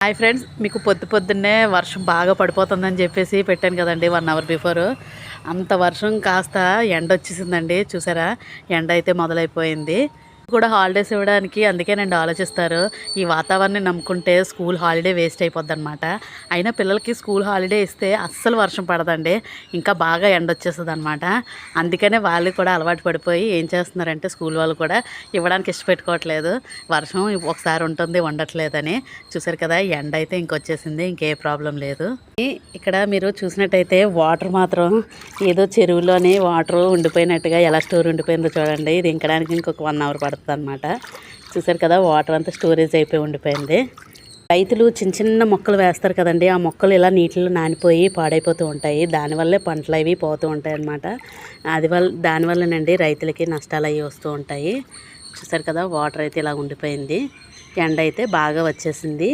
Hi friends, మీకు పొద్దున్నే వర్షం బాగా పడిపోతుందని చెప్పేసి పెట్టాను కదండి 1 అవర్ బిఫోర్. అంత వర్షం కాస్త ఎండ వచ్చేసిందండి. చూసారా, ఎండ అయితే మొదలైపోయింది. కూడా హాలిడేస్ ఇవ్వడానికి అందుకేనండి ఆలోచిస్తారు. ఈ వాతావరణం నమ్ముకుంటే స్కూల్ హాలిడే వేస్ట్ అయిపోద్ది అనమాట. అయినా పిల్లలకి స్కూల్ హాలిడే ఇస్తే అస్సలు వర్షం పడదండి, ఇంకా బాగా ఎండ వచ్చేస్తుంది అనమాట. అందుకనే వాళ్ళు కూడా అలవాటు పడిపోయి ఏం చేస్తున్నారంటే స్కూల్ వాళ్ళు కూడా ఇవ్వడానికి ఇష్టపెట్టుకోవట్లేదు. వర్షం ఒకసారి ఉంటుంది, ఉండట్లేదని. చూసారు కదా, ఎండ అయితే ఇంకొచ్చేసింది, ఇంకే ప్రాబ్లం లేదు. ఇక్కడ మీరు చూసినట్టయితే వాటర్ మాత్రం ఏదో చెరువులోనే వాటర్ ఉండిపోయినట్టుగా ఎలా స్టోర్ ఉండిపోయిందో చూడండి. ఇది ఇంకడానికి ఇంకొక 1 అవర్ పడుతుంది అనమాట. చూసారు కదా, వాటర్ అంతా స్టోరేజ్ అయిపోయి ఉండిపోయింది. రైతులు చిన్న చిన్న మొక్కలు వేస్తారు కదండి, ఆ మొక్కలు ఇలా నీటిలో నానిపోయి పాడైపోతూ ఉంటాయి. దానివల్లే పంటలు అవి పోతూ ఉంటాయి అన్నమాట. దానివల్లనండి రైతులకి నష్టాలు అవి వస్తూ ఉంటాయి. చూసారు కదా, వాటర్ అయితే ఇలా ఉండిపోయింది. ఎండ అయితే బాగా వచ్చేసింది.